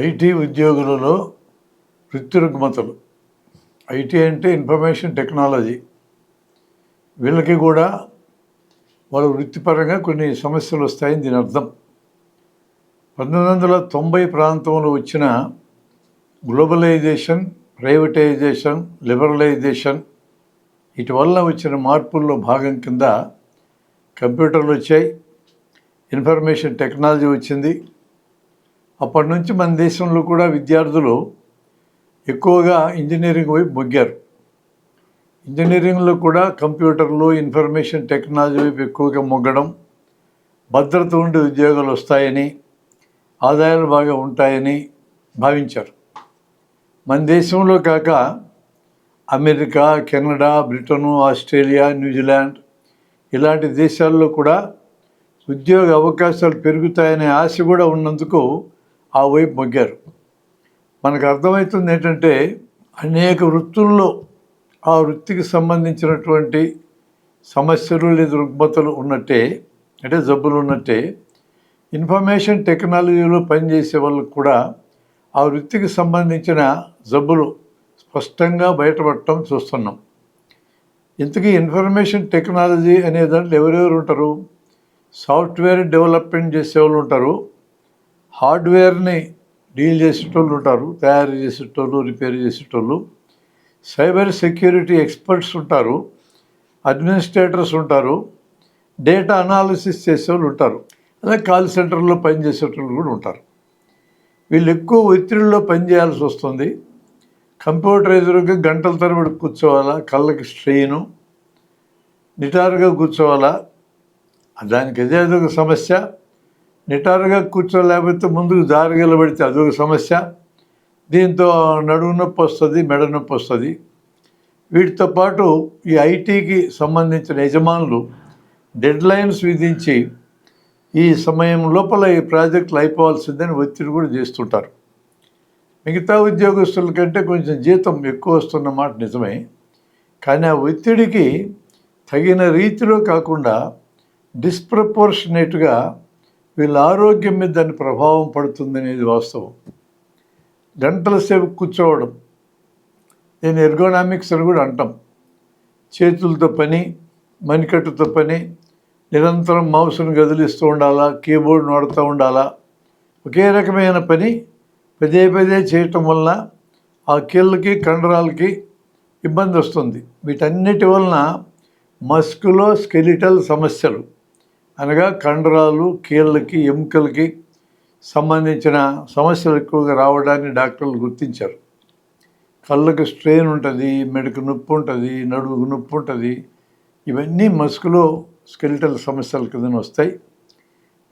IT ఉద్యోగులలో వృత్తి రుగ్మతలు. IT అంటే ఇన్ఫర్మేషన్ టెక్నాలజీ. వీళ్ళకి కూడా వాళ్ళ వృత్తిపరంగా కొన్ని సమస్యలు వస్తాయని దీని అర్థం. 1990 ప్రాంతంలో వచ్చిన గ్లోబలైజేషన్, ప్రైవేటైజేషన్, లిబరలైజేషన్ వీటి వల్ల వచ్చిన మార్పుల్లో భాగం కింద కంప్యూటర్లు వచ్చాయి, ఇన్ఫర్మేషన్ టెక్నాలజీ వచ్చింది. అప్పటి నుంచి మన దేశంలో కూడా విద్యార్థులు ఎక్కువగా ఇంజనీరింగ్ వైపు మొగ్గారు. ఇంజనీరింగ్లో కూడా కంప్యూటర్లు, ఇన్ఫర్మేషన్ టెక్నాలజీ వైపు ఎక్కువగా మొగ్గడం, భద్రత ఉండే ఉద్యోగాలు వస్తాయని, ఆదాయాలు బాగా ఉంటాయని భావించారు. మన దేశంలో కాక America, Canada, Britain, Australia, New Zealand ఇలాంటి దేశాల్లో కూడా ఉద్యోగ అవకాశాలు పెరుగుతాయనే ఆశ కూడా ఉన్నందుకు ఆ వైపు మొగ్గారు. మనకు అర్థమవుతుంది ఏంటంటే అనేక వృత్తుల్లో ఆ వృత్తికి సంబంధించినటువంటి సమస్యలు లేదా రుగ్మతలు ఉన్నట్టే, అంటే జబ్బులు ఉన్నట్టే, ఇన్ఫర్మేషన్ టెక్నాలజీలో పనిచేసే వాళ్ళకు కూడా ఆ వృత్తికి సంబంధించిన జబ్బులు స్పష్టంగా బయటపడటం చూస్తున్నాం. ఇంతకీ ఇన్ఫర్మేషన్ టెక్నాలజీ అనే దాంట్లో ఎవరెవరు ఉంటారు? సాఫ్ట్వేర్ డెవలప్మెంట్ చేసేవాళ్ళు ఉంటారు, హార్డ్వేర్ని డీల్ చేసేటోళ్ళు ఉంటారు, తయారు చేసేటోళ్ళు, రిపేర్ చేసేటోళ్ళు, సైబర్ సెక్యూరిటీ ఎక్స్పర్ట్స్ ఉంటారు, అడ్మినిస్ట్రేటర్స్ ఉంటారు, డేటా అనాలిసిస్ చేసేవాళ్ళు ఉంటారు, అలాగే కాల్ సెంటర్లో పనిచేసేటోళ్ళు కూడా ఉంటారు. వీళ్ళు ఎక్కువ ఒత్తిడిలో పనిచేయాల్సి వస్తుంది. కంప్యూటర్ ఎదురుగా గంటల తరబడి కూర్చోవాలా, కళ్ళకి స్ట్రెయిను, నిటారుగా కూర్చోవాలా, దానికి అదొక సమస్య. నిటారుగా కూర్చోలేకపోతే ముందుకు జారగలబడితే అదొక సమస్య. దీంతో నడుము నొప్పి వస్తుంది, మెడ నొప్పి వస్తుంది. వీటితో పాటు ఈ ఐటీకి సంబంధించిన యజమానులు డెడ్ లైన్స్ విధించి ఈ సమయం లోపల ఈ ప్రాజెక్టులు అయిపోవాల్సిందని ఒత్తిడి కూడా చేస్తుంటారు. మిగతా ఉద్యోగస్తుల కంటే కొంచెం జీతం ఎక్కువ వస్తున్న మాట నిజమే, కానీ ఆ ఒత్తిడికి తగిన రీతిలో కాకుండా డిస్ప్రపోర్షనేట్గా వీళ్ళ ఆరోగ్యం మీద దాని ప్రభావం పడుతుందనేది వాస్తవం. గంటల సేపు కూర్చోవడం, నేను ఎర్గోనామిక్స్ అని కూడా అంటాం. చేతులతో పని, మణికట్టుతో పని, నిరంతరం మౌస్ను కదిలిస్తూ ఉండాలా, కీబోర్డ్ వాడుతూ ఉండాలా, ఒకే రకమైన పని పదే పదే చేయటం వలన ఆ కీళ్ళకి, కండరాలకి ఇబ్బంది వస్తుంది. వీటన్నిటి వలన మస్కులో స్కెలిటల్ సమస్యలు, అనగా కండరాలు, కీళ్ళకి, ఎముకలకి సంబంధించిన సమస్యలు ఎక్కువగా రావడాన్ని డాక్టర్లు గుర్తించారు. కళ్ళకు స్ట్రెయిన్ ఉంటుంది, మెడకు నొప్పి ఉంటుంది, నడుముకు నొప్పి ఉంటుంది. ఇవన్నీ మస్కులో స్కెలిటల్ సమస్యల కింద వస్తాయి.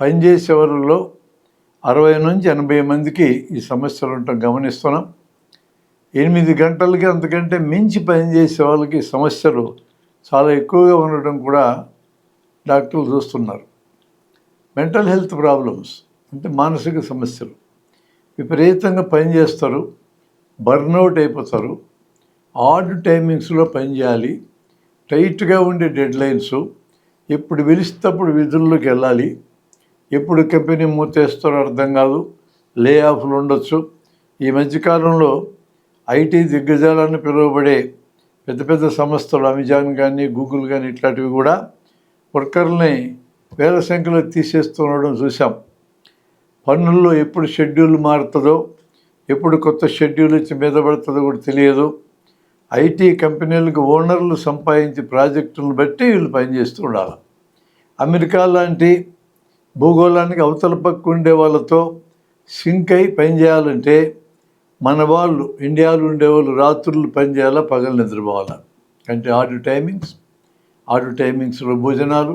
పనిచేసే వాళ్ళలో 60 నుంచి 80 మందికి ఈ సమస్యలు ఉండటం గమనిస్తున్నాం. 8 గంటలకి అంతకంటే మించి పనిచేసే వాళ్ళకి సమస్యలు చాలా ఎక్కువగా ఉండటం కూడా డాక్టర్లు చూస్తున్నారు. మెంటల్ హెల్త్ ప్రాబ్లమ్స్ అంటే మానసిక సమస్యలు, విపరీతంగా పనిచేస్తారు, బర్న్అవుట్ అయిపోతారు, ఆడ్ టైమింగ్స్లో పనిచేయాలి, టైట్గా ఉండే డెడ్ లైన్స్, ఎప్పుడు పిలిస్తేప్పుడు విధుల్లోకి వెళ్ళాలి, ఎప్పుడు కంపెనీ మూతేస్తారో అర్థం కాదు, లే ఆఫ్లు ఉండొచ్చు. ఈ మధ్యకాలంలో ఐటీ దిగ్గజాలని పిలువబడే పెద్ద పెద్ద సంస్థలు, అమెజాన్ కానీ, గూగుల్ కానీ ఇట్లాంటివి కూడా వర్కర్లని వేల సంఖ్యలో తీసేస్తుండడం చూసాం. పన్నుల్లో ఎప్పుడు షెడ్యూల్ మారుతుందో, ఎప్పుడు కొత్త షెడ్యూల్ ఇచ్చి మీద పడుతుందో కూడా తెలియదు. ఐటీ కంపెనీలకు ఓనర్లు సంపాదించి ప్రాజెక్టులను బట్టి వీళ్ళు పనిచేస్తూ ఉండాలి. అమెరికా లాంటి భూగోళానికి అవతల పక్క ఉండే వాళ్ళతో సింక్ అయి పనిచేయాలంటే మన వాళ్ళు, ఇండియాలో ఉండేవాళ్ళు రాత్రులు పనిచేయాలా, పగలు నిద్రపోవాలా. అంటే ఆడు టైమింగ్స్లో భోజనాలు,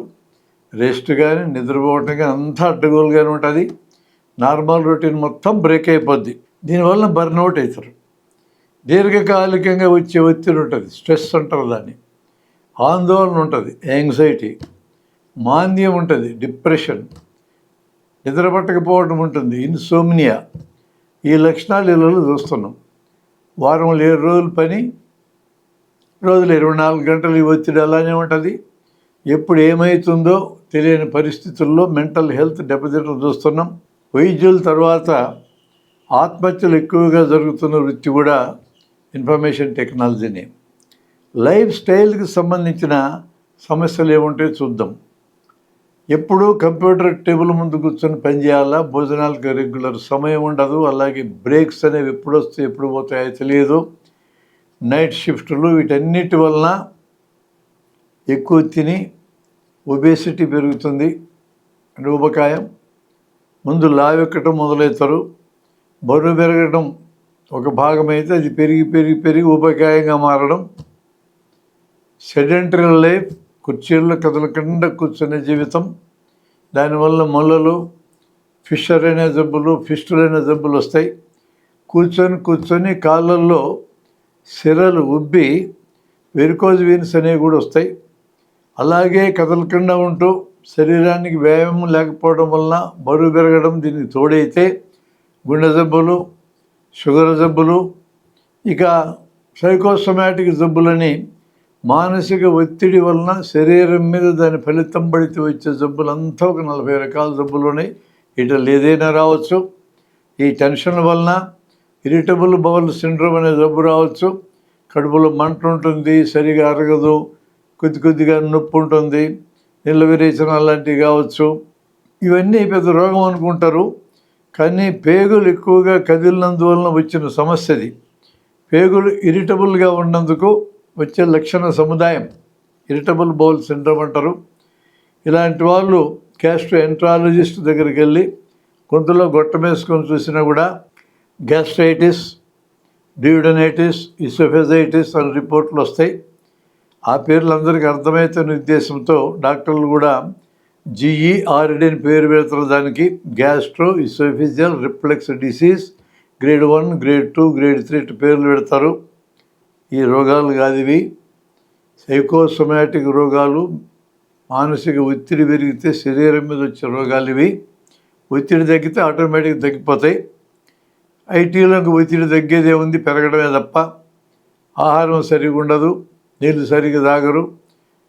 రెస్ట్ కానీ, నిద్రపోవటం కానీ అంతా అడ్డగోలుగానే ఉంటుంది. నార్మల్ రొటీన్ మొత్తం బ్రేక్ అయిపోద్ది. దీనివల్ల బర్న్అవుట్ అవుతారు. దీర్ఘకాలికంగా వచ్చే ఒత్తిడి ఉంటుంది, స్ట్రెస్ అంటారు దాన్ని, ఆందోళన ఉంటుంది, యాంగ్జైటీ, మాంద్యం ఉంటుంది, డిప్రెషన్, నిద్ర పట్టకపోవడం ఉంటుంది, ఇన్సోమ్నియా. ఈ లక్షణాలు ఇళ్ళలో చూస్తున్నాం. వారంలో 7 రోజులు పని, రోజులు 24 గంటలు ఈ ఒత్తిడి అలానే ఉంటుంది. ఎప్పుడు ఏమవుతుందో తెలియని పరిస్థితుల్లో మెంటల్ హెల్త్ దెబ్బతింటం చూస్తున్నాం. వైద్యుల తర్వాత ఆత్మహత్యలు ఎక్కువగా జరుగుతున్న వృత్తి కూడా ఇన్ఫర్మేషన్ టెక్నాలజీని. లైఫ్ స్టైల్కి సంబంధించిన సమస్యలు ఏముంటాయో చూద్దాం. ఎప్పుడూ కంప్యూటర్ టేబుల్ ముందు కూర్చొని పనిచేయాలా, భోజనాలకు రెగ్యులర్ సమయం ఉండదు, అలాగే బ్రేక్స్ అనేవి ఎప్పుడు వస్తాయి ఎప్పుడు పోతాయో తెలియదు, నైట్ షిఫ్ట్లు, వీటన్నిటి వలన ఎక్కువ తిని ఒబేసిటీ పెరుగుతుంది. ఊబకాయం, ముందు లావెక్కటం మొదలవుతారు. బరువు పెరగడం ఒక భాగమైతే అది పెరిగి పెరిగి పెరిగి ఊబకాయంగా మారడం. సెడెంటరీ లైఫ్, కుర్చీల్లో కదలకుండా కూర్చునే జీవితం, దానివల్ల మొలలు, ఫిషర్ అనే జబ్బులు, ఫిస్టులు అనే జబ్బులు వస్తాయి. కూర్చొని కాళ్ళల్లో సిరలు ఉబ్బి వెరికోజ్ వీన్స్ అనేవి కూడా వస్తాయి. అలాగే కదలకుండా ఉంటూ శరీరానికి వ్యాయామం లేకపోవడం వలన బరువు పెరగడం, దీనికి తోడైతే గుండె జబ్బులు, షుగర్ జబ్బులు, ఇక సైకోసోమాటిక్ జబ్బులని, మానసిక ఒత్తిడి వలన శరీరం మీద దాని ఫలితం పడితే వచ్చే జబ్బులంతా ఒక 40 రకాల జబ్బులు ఉన్నాయి. వీటిలో ఏదైనా రావచ్చు. ఈ టెన్షన్ వలన ఇరిటబుల్ బౌల్ సిండ్రోమ్ అనే జబ్బు రావచ్చు. కడుపులో మంట ఉంటుంది, సరిగా అరగదు, కొద్దిగా నొప్పి ఉంటుంది, నీళ్ళ విరేచన అలాంటివి కావచ్చు. ఇవన్నీ పెద్ద రోగం అనుకుంటారు, కానీ పేగులు ఎక్కువగా కదిలినందువలన వచ్చిన సమస్యది. పేగులు ఇరిటబుల్గా ఉన్నందుకు వచ్చే లక్షణ సముదాయం ఇరిటబుల్ బౌల్ సిండ్రోమ్ అంటారు. ఇలాంటి వాళ్ళు గ్యాస్ట్రోఎంట్రాలజిస్ట్ దగ్గరికి వెళ్ళి గొంతులో గొట్టం వేసుకొని చూసినా కూడా గ్యాస్ట్రైటిస్, డ్యూడెనైటిస్, ఇసోఫెజైటిస్ అని రిపోర్ట్లు వస్తాయి. ఆ పేర్లు అందరికీ అర్థమవుతున్న ఉద్దేశంతో డాక్టర్లు కూడా GERD అని పేరు పెడతారు. దానికి gastro oesophageal reflex disease grade 1, grade 2, grade 3 పేర్లు పెడతారు. ఈ రోగాలు కాదు ఇవి, సైకోసోమాటిక్ రోగాలు. మానసిక ఒత్తిడి పెరిగితే శరీరం మీద వచ్చే రోగాలు ఇవి. ఒత్తిడి తగ్గితే ఆటోమేటిక్గా తగ్గిపోతాయి. ఐటీలోకి ఒత్తిడి తగ్గేదే ఉంది, పెరగడమే తప్ప. ఆహారం సరిగా ఉండదు, నీళ్ళు సరిగా తాగరు.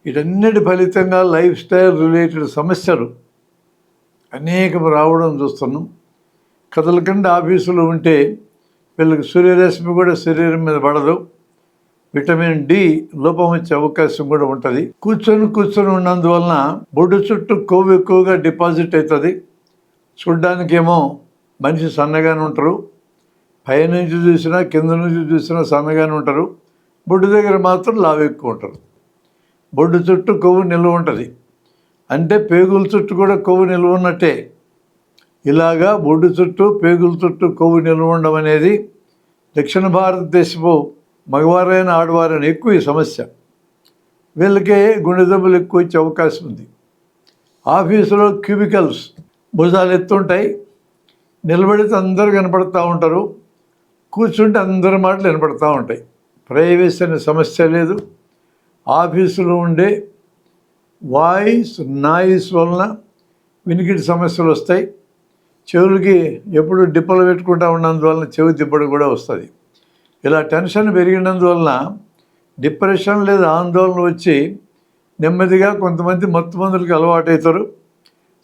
వీటన్నిటి ఫలితంగా లైఫ్ స్టైల్ రిలేటెడ్ సమస్యలు అనేకం రావడం చూస్తున్నాం. కదలకుండా ఆఫీసులో ఉంటే వీళ్ళకి సూర్యరశ్మి కూడా శరీరం మీద పడదు. విటమిన్ D లోపం వచ్చే అవకాశం కూడా ఉంటుంది. కూర్చొని ఉన్నందువలన బొడ్డు చుట్టూ కొవ్వు ఎక్కువగా డిపాజిట్ అవుతుంది. చూడ్డానికేమో మనిషి సన్నగానే ఉంటారు, పైనుంచి చూసినా కింద నుంచి చూసినా సన్నగానే ఉంటారు. బొడ్డు దగ్గర మాత్రం లావు ఎక్కువ ఉంటారు. బొడ్డు చుట్టూ కొవ్వు నిల్వ ఉంటుంది, అంటే పేగుల చుట్టూ కూడా కొవ్వు నిల్వ ఉన్నట్టే. ఇలాగా బొడ్డు చుట్టూ పేగుల చుట్టూ కొవ్వు నిల్వ ఉండడం అనేది దక్షిణ భారతదేశపు మగవారైన ఆడవారైన ఎక్కువ ఈ సమస్య. వీళ్ళకే గుండె జబ్బులు ఎక్కువ వచ్చే అవకాశం ఉంది. ఆఫీసులో క్యూబికల్స్, భుజాలు ఎత్తుంటాయి, నిలబడితే అందరూ కనపడుతూ ఉంటారు, కూర్చుంటే అందరి మాటలు వినపడుతూ ఉంటాయి. ప్రైవసీ అనే సమస్య లేదు. ఆఫీసులో ఉండే నాయిస్ వలన వినికిడి సమస్యలు వస్తాయి. చెవులకి ఎప్పుడు డిప్పలు పెట్టుకుంటూ ఉన్నందువలన చెవి దిబ్బడు కూడా వస్తుంది. ఇలా టెన్షన్ పెరిగినందువలన డిప్రెషన్ లేదా ఆందోళన వచ్చి నెమ్మదిగా కొంతమంది మత్తు మందులకి అలవాటు అవుతారు.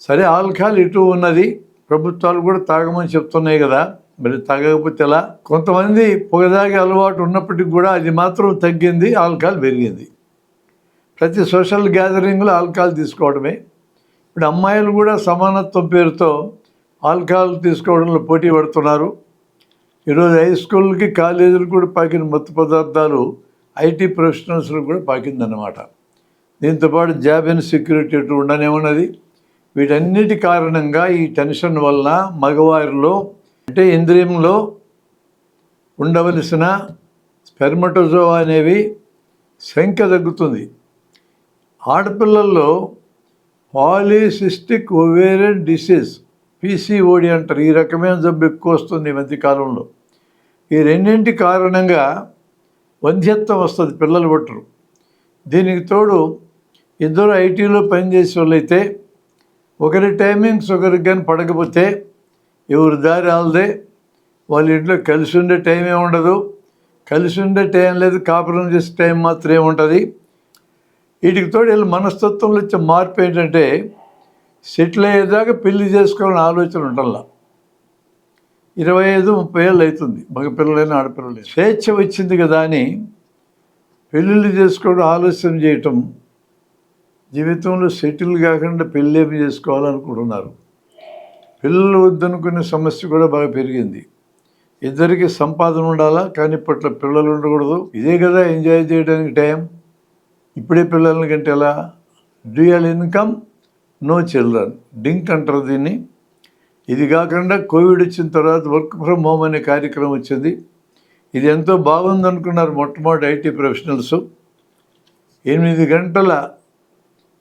సరే, ఆల్కహాల్ ఇటు ఉన్నది, ప్రభుత్వాలు కూడా తాగమని చెప్తున్నాయి కదా, మరి తాగకపోతే ఎలా? కొంతమంది పొగదాగే అలవాటు ఉన్నప్పటికీ కూడా అది మాత్రం తగ్గింది, ఆల్కహాల్ పెరిగింది. ప్రతి సోషల్ గ్యాదరింగ్లో ఆల్కహాల్ తీసుకోవడమే. ఇప్పుడు అమ్మాయిలు కూడా సమానత్వం పేరుతో ఆల్కహాల్ తీసుకోవడంలో పోటీ పడుతున్నారు. ఈరోజు హై స్కూల్కి, కాలేజీలు కూడా పాకిన మత్తు పదార్థాలు IT ప్రొఫెషనల్స్లకు కూడా పాకిందన్నమాట. దీంతోపాటు జాబ్ ఇన్సెక్యూరిటీ ఉండనే ఉన్నది. వీటన్నిటి కారణంగా ఈ టెన్షన్ వల్ల మగవారిలో, అంటే ఇంద్రియంలో ఉండవలసిన స్పెర్మటోజోవా అనేవి సంఖ్య తగ్గుతుంది. ఆడపిల్లల్లో పాలిసిస్టిక్ ఓవేరియన్ డిసీజ్, PCOD అంటారు. ఈ రకమైన జబ్బు ఎక్కువ వస్తుంది ఈ మధ్యకాలంలో. ఈ రెండింటి కారణంగా వంధ్యత్వం వస్తుంది, పిల్లలు పుట్టరు. దీనికి తోడు ఇద్దరు ITలో పనిచేసే వాళ్ళైతే ఒకరి టైమింగ్స్ ఒకరికి కానీ పడకపోతే ఎవరి దారి వాళ్ళదే. వాళ్ళ ఇంట్లో కలిసి ఉండే టైం ఏమి ఉండదు, కలిసి ఉండే టైం లేదు, కాపురం చేసే టైం మాత్రమే ఉంటుంది. వీటికి తోడు వీళ్ళ మనస్తత్వంలో వచ్చే మార్పు ఏంటంటే సెటిల్ అయ్యేదాకా పెళ్లి చేసుకోవాలని ఆలోచన ఉండాల. 25-30 ఏళ్ళు అవుతుంది, మగ పిల్లలైనా ఆడపిల్లలైనా. స్వేచ్ఛ వచ్చింది కదా అని పెళ్ళిళ్ళు చేసుకోవడం ఆలస్యం చేయటం, జీవితంలో సెటిల్ కాకుండా పెళ్ళేమి చేసుకోవాలనుకుంటున్నారు. పిల్లలు వద్దనుకునే సమస్య కూడా బాగా పెరిగింది. ఇద్దరికి సంపాదన ఉండాలా, కానీ ఇప్పట్లో పిల్లలు ఉండకూడదు. ఇదే కదా ఎంజాయ్ చేయడానికి టైం. ఇప్పుడే పిల్లలని కంటే ఎలా? Dual income, no children, DINK అంటారు దీన్ని. ఇది కాకుండా కోవిడ్ వచ్చిన తర్వాత వర్క్ ఫ్రమ్ హోమ్ అనే కార్యక్రమం వచ్చింది. ఇది ఎంతో బాగుందనుకున్నారు మొట్టమొదటి ఐటీ ప్రొఫెషనల్స్. 8 గంటల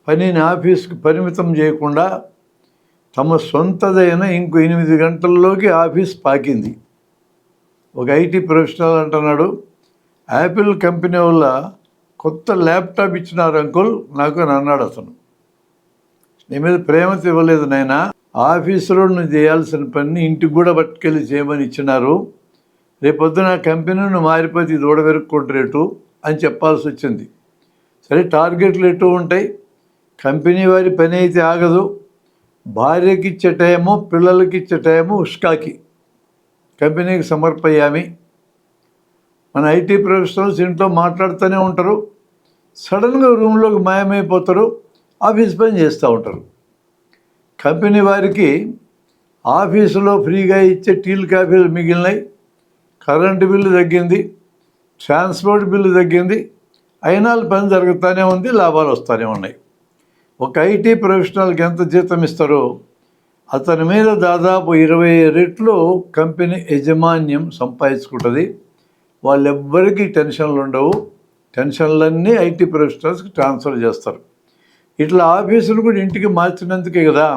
పనిని ఆఫీస్కి పరిమితం చేయకుండా తమ సొంతదైన ఇంకో 8 గంటల్లోకి ఆఫీస్ పాకింది. ఒక ఐటీ ప్రొఫెషనల్ అంటున్నాడు, యాపిల్ కంపెనీ వల్ల కొత్త ల్యాప్టాప్ ఇచ్చినారు అంకుల్ నాకు అని అన్నాడు. అతను, నీ మీద ప్రేమతో ఇవ్వలేదు నాయనా, ఆఫీసులో నువ్వు చేయాల్సిన పని ఇంటికి కూడా పట్టుకెళ్ళి చేయమని ఇచ్చినారు. రేపొద్దున కంపెనీ నువ్వు మారిపోతే ఇది ఊడబెరుక్కుంటారేటు అని చెప్పాల్సి వచ్చింది. సరే, టార్గెట్లు ఎటు ఉంటాయి, కంపెనీ వారి పని అయితే ఆగదు. భార్యకి ఇచ్చే టైము, పిల్లలకి ఇచ్చే టైము ఉష్కాకి కంపెనీకి సమర్పయ్యామి. మన ఐటీ ప్రొఫెషనల్స్ ఇంట్లో మాట్లాడుతూనే ఉంటారు, సడన్గా రూమ్లోకి మాయమైపోతారు, ఆఫీస్ పని చేస్తూ ఉంటారు. కంపెనీ వారికి ఆఫీసులో ఫ్రీగా ఇచ్చే టీలు కాఫీలు మిగిలినాయి, కరెంటు బిల్లు తగ్గింది, ట్రాన్స్పోర్ట్ బిల్లు తగ్గింది, అయినా పని జరుగుతూనే ఉంది, లాభాలు వస్తూనే ఉన్నాయి. ఒక ఐటీ ప్రొఫెషనల్కి ఎంత జీతం ఇస్తారో అతని మీద దాదాపు 20 రెట్లు కంపెనీ యాజమాన్యం సంపాదించుకుంటుంది. వాళ్ళెవ్వరికీ టెన్షన్లు ఉండవు. టెన్షన్లన్నీ ఐటీ ప్రొఫెషనల్స్కి ట్రాన్స్ఫర్ చేస్తారు. ఇట్లా ఆఫీసులు కూడా ఇంటికి మార్చినందుకే కదా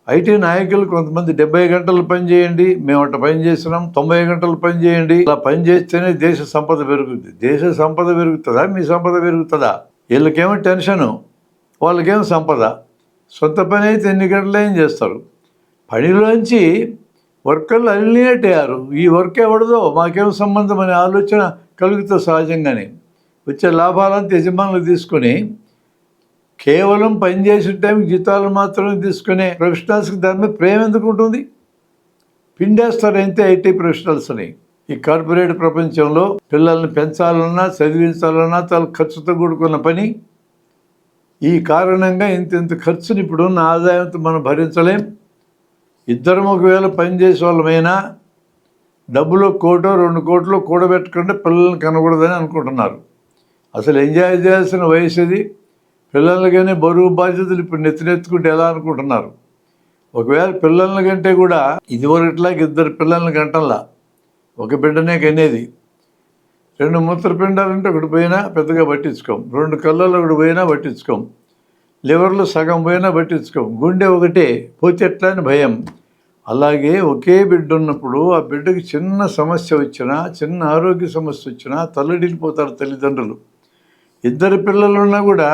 ఐటీ నాయకులు కొంతమంది 70 గంటలు పని చేయండి, మేము అట్లా పని చేస్తున్నాం, 90 గంటలు పని చేయండి, అలా పని చేస్తేనే దేశ సంపద పెరుగుతుంది. దేశ సంపద పెరుగుతుందా, మీ సంపద పెరుగుతుందా? వీళ్ళకేమో టెన్షను, వాళ్ళకేమో సంపద. సొంత పని అయితే ఎన్ని గంటలు ఏం చేస్తారు. పనిలోంచి వర్కర్లు అలినేట్ అయ్యారు. ఈ వర్క్ ఎవడదో మాకేం సంబంధం అనే ఆలోచన కలుగుతుంది సహజంగానే. వచ్చే లాభాలంతా యజమానులు తీసుకొని కేవలం పనిచేసే టైంకి జీతాలు మాత్రమే తీసుకునే ప్రొఫెషనల్స్కి దాని మీద ప్రేమ ఎందుకు ఉంటుంది? పిండేస్తారు అంతే ఐటీ ప్రొఫెషనల్స్ని. ఈ కార్పొరేట్ ప్రపంచంలో పిల్లల్ని పెంచాలన్నా చదివించాలన్నా చాలా ఖర్చుతో కూడుకున్న పని. ఈ కారణంగా ఇంత ఖర్చుని ఇప్పుడున్న ఆదాయంతో మనం భరించలేం. ఇద్దరం ఒకవేళ పనిచేసే వాళ్ళమైనా డబ్బులో 1 కోటో 2 కోట్లు కూడబెట్టకుండా పిల్లల్ని కనకూడదని అనుకుంటున్నారు. అసలు ఎంజాయ్ చేయాల్సిన వయసు ఇది. పిల్లలకనే బరువు బాధ్యతలు ఇప్పుడు నెత్తినెత్తుకుంటే ఎలా అనుకుంటున్నారు. ఒకవేళ పిల్లల కంటే కూడా ఇదివరట్లాగా 2 పిల్లల్ని గంటల్లా ఒక బిడ్డనే కనేది. 2 మూత్రపిండాలంటే ఒకటి పోయినా పెద్దగా పట్టించుకోం, 2 కళ్ళల్లో ఒకటి పోయినా పట్టించుకోం, లివర్లో సగం పోయినా పట్టించుకోం, గుండె ఒకటే పోతే ఎట్లా అని భయం. అలాగే ఒకే బిడ్డ ఉన్నప్పుడు ఆ బిడ్డకి చిన్న సమస్య వచ్చినా, చిన్న ఆరోగ్య సమస్య వచ్చినా తల్లడిల్లిపోతారు తల్లిదండ్రులు. 2 పిల్లలు ఉన్నా కూడా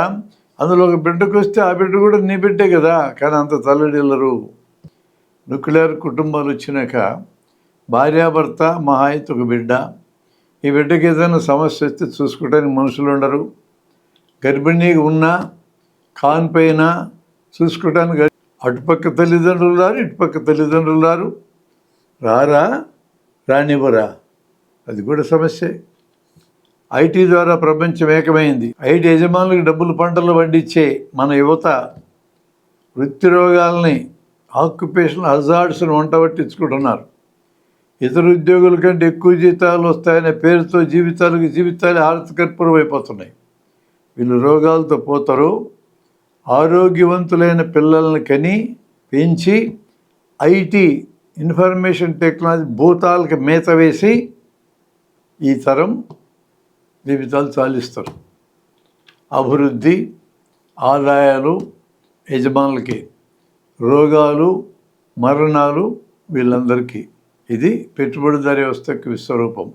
అందులో ఒక బిడ్డకు వస్తే ఆ బిడ్డ కూడా నీ బిడ్డే కదా, కానీ అంత తల్లడిల్లరు. న్యూక్లియర్ కుటుంబాలు వచ్చినాక భార్యాభర్త మహా అయితే ఒక బిడ్డ. ఈ బిడ్డకి ఏదైనా సమస్య వస్తే చూసుకోవడానికి మనుషులు ఉండరు. గర్భిణీగా ఉన్నా కాన్పైన చూసుకోవడానికి అటుపక్క తల్లిదండ్రులు రారు, ఇటుపక్క తల్లిదండ్రులు రారు. రానివ్వరా, అది కూడా సమస్యే. ఐటీ ద్వారా ప్రపంచం ఏకమైంది. ఐటీ యజమానులకు డబ్బులు పంటలు పండించే మన యువత వృత్తి రోగాల్ని, ఆక్యుపేషనల్ హజార్డ్స్ని వంట పట్టించుకుంటున్నారు. ఇతర ఉద్యోగుల కంటే ఎక్కువ జీతాలు వస్తాయనే పేరుతో జీవితాలు హారతికర్పూరం అయిపోతున్నాయి. వీళ్ళు రోగాలతో పోతారు. ఆరోగ్యవంతులైన పిల్లల్ని కని పెంచి ఐటీ ఇన్ఫర్మేషన్ టెక్నాలజీ భూతాలకు మేత వేసి ఈ తరం జీవితాలు చాలిస్తారు. అభివృద్ధి, ఆదాయాలు యజమానులకి, రోగాలు, మరణాలు వీళ్ళందరికీ. ఇది పెట్టుబడిదారీ వ్యవస్థకి విశ్వరూపం.